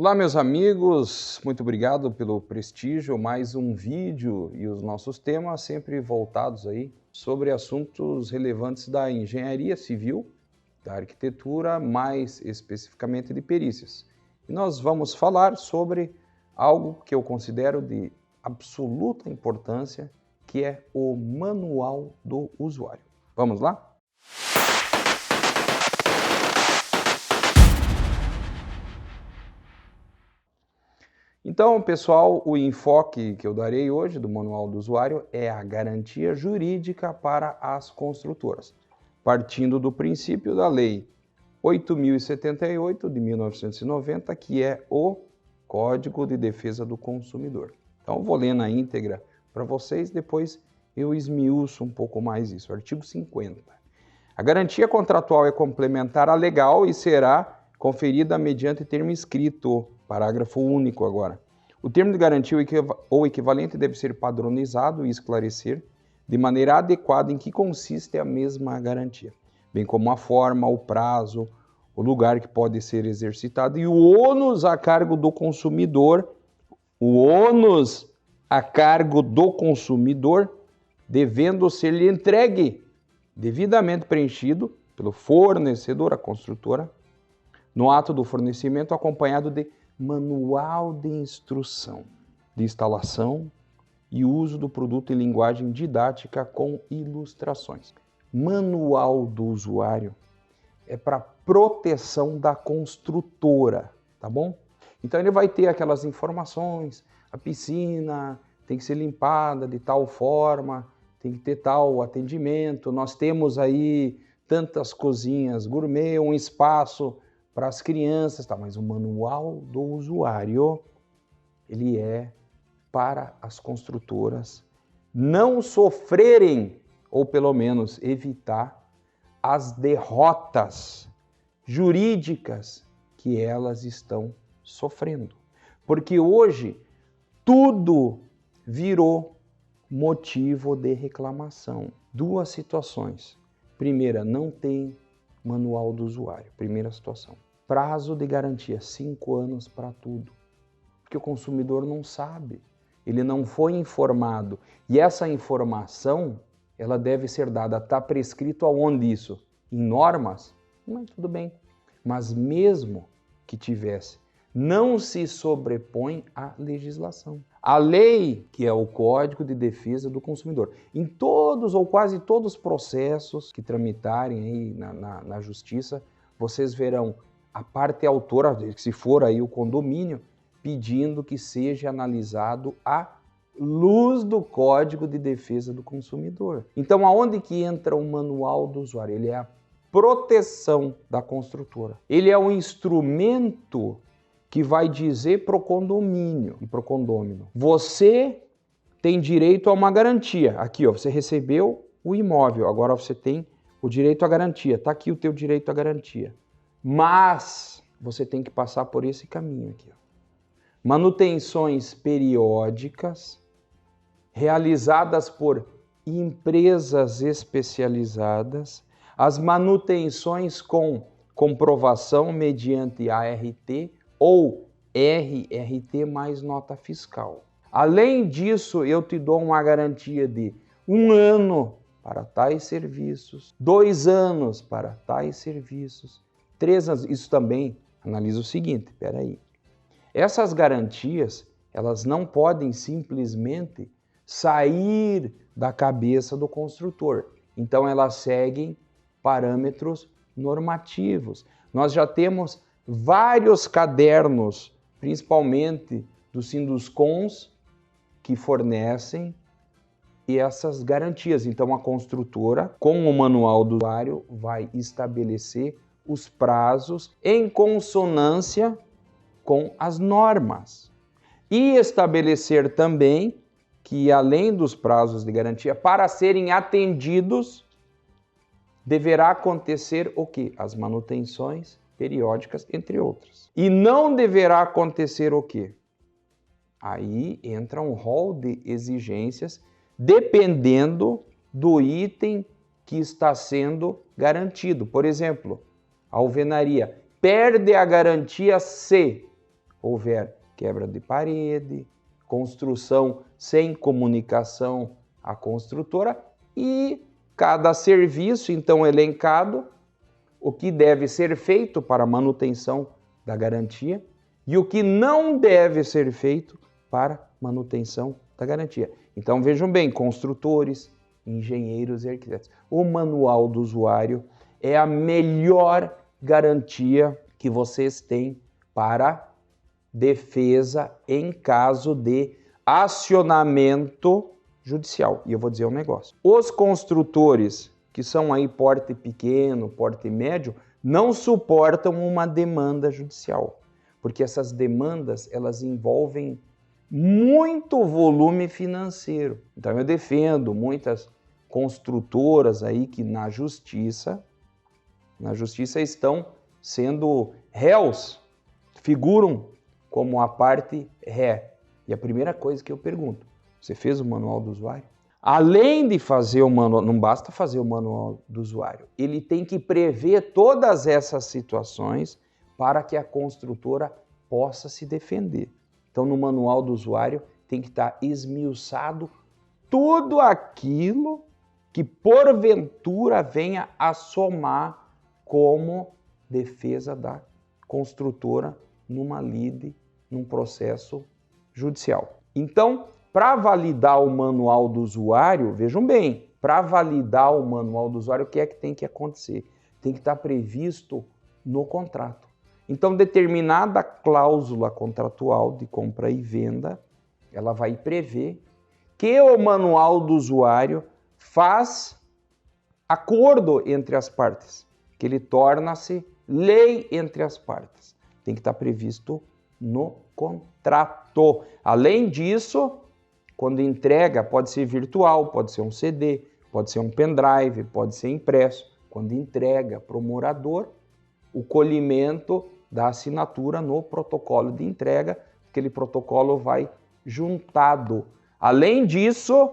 Olá, meus amigos, muito obrigado pelo prestígio, mais um vídeo e os nossos temas sempre voltados aí sobre assuntos relevantes da engenharia civil, da arquitetura, mais especificamente de perícias. E nós vamos falar sobre algo que eu considero de absoluta importância, que é o manual do usuário. Vamos lá? Então, pessoal, o enfoque que eu darei hoje do Manual do Usuário é a garantia jurídica para as construtoras, partindo do princípio da Lei 8.078 de 1990, que é o Código de Defesa do Consumidor. Então, vou ler na íntegra para vocês, depois eu esmiuço um pouco mais isso. Artigo 50. A garantia contratual é complementar à legal e será conferida mediante termo escrito. Parágrafo único agora. O termo de garantia ou equivalente deve ser padronizado e esclarecer de maneira adequada em que consiste a mesma garantia, bem como a forma, o prazo, o lugar que pode ser exercitado e o ônus a cargo do consumidor, devendo ser-lhe entregue devidamente preenchido pelo fornecedor, a construtora, no ato do fornecimento, acompanhado de manual de instrução, de instalação e uso do produto em linguagem didática com ilustrações. Manual do usuário é para proteção da construtora, tá bom? Então ele vai ter aquelas informações, a piscina tem que ser limpada de tal forma, tem que ter tal atendimento, nós temos aí tantas cozinhas gourmet, um espaço para as crianças, tá? Mas o manual do usuário, ele é para as construtoras não sofrerem, ou pelo menos evitar, as derrotas jurídicas que elas estão sofrendo. Porque hoje tudo virou motivo de reclamação. Duas situações. Primeira, não tem manual do usuário. Primeira situação. Prazo de garantia, 5 anos para tudo. Porque o consumidor não sabe, ele não foi informado. E essa informação, ela deve ser dada, está prescrito aonde isso? Em normas? Mas tudo bem. Mas mesmo que tivesse, não se sobrepõe à legislação. A lei, que é o Código de Defesa do Consumidor, em todos ou quase todos os processos que tramitarem aí na justiça, vocês verão a parte autora, se for aí o condomínio, pedindo que seja analisado à luz do Código de Defesa do Consumidor. Então, aonde que entra o manual do usuário? Ele é a proteção da construtora. Ele é um instrumento que vai dizer para o condomínio e para o condômino: você tem direito a uma garantia. Aqui, ó, você recebeu o imóvel, agora você tem o direito à garantia. Está aqui o teu direito à garantia. Mas você tem que passar por esse caminho aqui, ó. Manutenções periódicas realizadas por empresas especializadas, as manutenções com comprovação mediante ART ou RRT mais nota fiscal. Além disso, eu te dou uma garantia de 1 ano para tais serviços, 2 anos para tais serviços, 3 anos. Isso também analisa o seguinte, espera aí. Essas garantias, elas não podem simplesmente sair da cabeça do construtor. Então, elas seguem parâmetros normativos. Nós já temos vários cadernos, principalmente dos Sinduscons, que fornecem essas garantias. Então, a construtora, com o manual do usuário, vai estabelecer os prazos em consonância com as normas. E estabelecer também que, além dos prazos de garantia, para serem atendidos, deverá acontecer o quê? As manutenções periódicas, entre outras. E não deverá acontecer o quê? Aí entra um rol de exigências, dependendo do item que está sendo garantido. Por exemplo, a alvenaria perde a garantia se houver quebra de parede, construção sem comunicação à construtora e cada serviço, então, elencado, o que deve ser feito para a manutenção da garantia e o que não deve ser feito para manutenção da garantia. Então, vejam bem, construtores, engenheiros e arquitetos. O manual do usuário é a melhor garantia que vocês têm para defesa em caso de acionamento judicial. E eu vou dizer um negócio. Os construtores que são aí porte pequeno, porte médio, não suportam uma demanda judicial, porque essas demandas, elas envolvem muito volume financeiro. Então eu defendo muitas construtoras aí que na justiça estão sendo réus, figuram como a parte ré. E a primeira coisa que eu pergunto, você fez o manual do usuário? Além de fazer o manual, não basta fazer o manual do usuário, ele tem que prever todas essas situações para que a construtora possa se defender. Então, no manual do usuário tem que estar esmiuçado tudo aquilo que porventura venha a somar como defesa da construtora numa lide, num processo judicial. Então, para validar o manual do usuário, vejam bem, para validar o manual do usuário, o que é que tem que acontecer? Tem que estar previsto no contrato. Então, determinada cláusula contratual de compra e venda, ela vai prever que o manual do usuário faz acordo entre as partes, que ele torna-se lei entre as partes. Tem que estar previsto no contrato. Além disso, quando entrega, pode ser virtual, pode ser um CD, pode ser um pendrive, pode ser impresso. Quando entrega para o morador, o colhimento da assinatura no protocolo de entrega, aquele protocolo vai juntado. Além disso,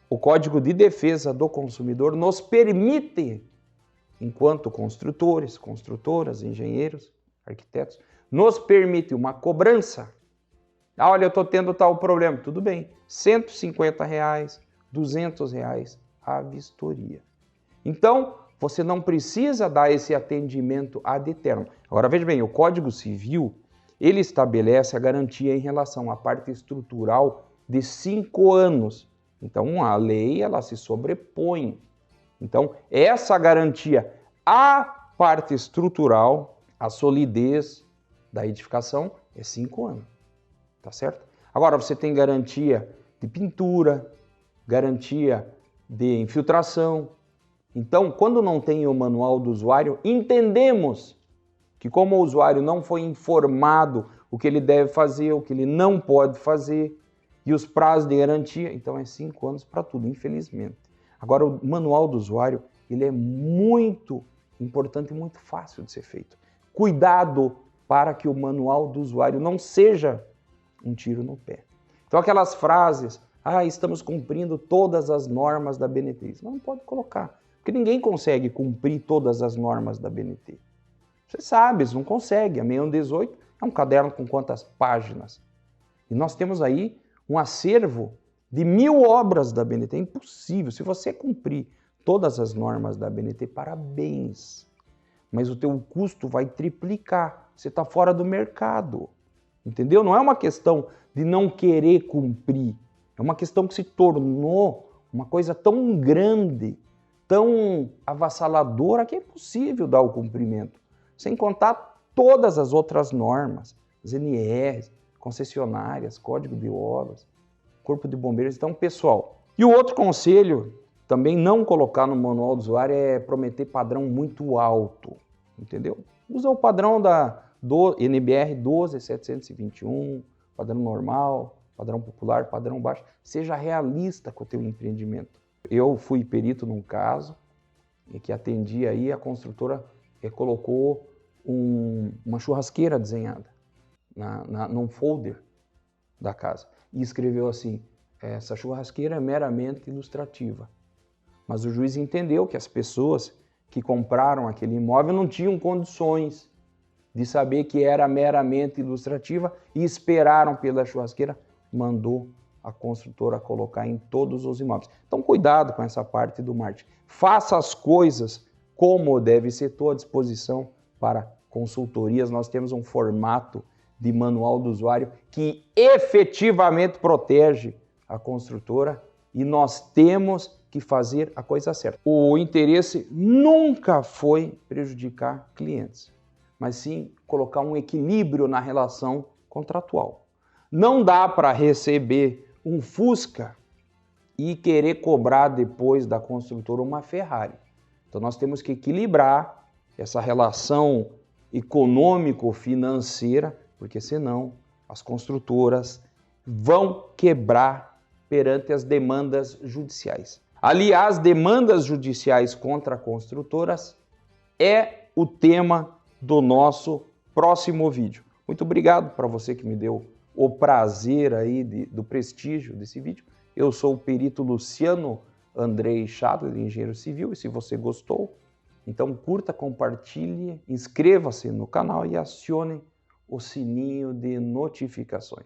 o Código de Defesa do Consumidor nos permite, enquanto construtores, construtoras, engenheiros, arquitetos, nos permite uma cobrança. Olha, eu estou tendo tal problema. Tudo bem, R$150, R$200 a vistoria. Então, você não precisa dar esse atendimento ad eternum. Agora, veja bem, o Código Civil, ele estabelece a garantia em relação à parte estrutural de 5 anos. Então, a lei, ela se sobrepõe. Então, essa garantia à parte estrutural, a solidez da edificação, é 5 anos. Tá certo? Agora, você tem garantia de pintura, garantia de infiltração. Então, quando não tem o manual do usuário, entendemos que como o usuário não foi informado o que ele deve fazer, o que ele não pode fazer, e os prazos de garantia, então é 5 anos para tudo, infelizmente. Agora, o manual do usuário, ele é muito importante e muito fácil de ser feito. Cuidado para que o manual do usuário não seja um tiro no pé. Então, aquelas frases, estamos cumprindo todas as normas da BNT. Não pode colocar, porque ninguém consegue cumprir todas as normas da BNT. Você sabe, eles não conseguem. A 6118 é um caderno com quantas páginas? E nós temos aí um acervo de 1000 obras da BNT. É impossível. Se você cumprir todas as normas da BNT, parabéns. Mas o teu custo vai triplicar. Você está fora do mercado. Entendeu? Não é uma questão de não querer cumprir. É uma questão que se tornou uma coisa tão grande, tão avassaladora, que é impossível dar o cumprimento. Sem contar todas as outras normas, as NRs, concessionárias, Código de Obras, Corpo de Bombeiros. Então, pessoal, e o outro conselho, também não colocar no manual do usuário, é prometer padrão muito alto, entendeu? Usa o padrão do NBR 12721, padrão normal, padrão popular, padrão baixo. Seja realista com o teu empreendimento. Eu fui perito num caso em que atendi aí, a construtora colocou uma churrasqueira desenhada num folder da casa e escreveu assim: essa churrasqueira é meramente ilustrativa. Mas o juiz entendeu que as pessoas que compraram aquele imóvel não tinham condições de saber que era meramente ilustrativa e esperaram pela churrasqueira, mandou a construtora colocar em todos os imóveis. Então, cuidado com essa parte do marketing. Faça as coisas como deve ser. Estou à disposição para consultorias. Nós temos um formato de manual do usuário que efetivamente protege a construtora e nós temos que fazer a coisa certa. O interesse nunca foi prejudicar clientes, mas sim colocar um equilíbrio na relação contratual. Não dá para receber um Fusca e querer cobrar depois da construtora uma Ferrari. Então nós temos que equilibrar essa relação econômico-financeira, porque senão as construtoras vão quebrar perante as demandas judiciais. Aliás, demandas judiciais contra construtoras é o tema do nosso próximo vídeo. Muito obrigado para você que me deu o prazer aí do prestígio desse vídeo. Eu sou o perito Luciano Andrei Schadler, engenheiro civil, e se você gostou, então curta, compartilhe, inscreva-se no canal e acione o sininho de notificações.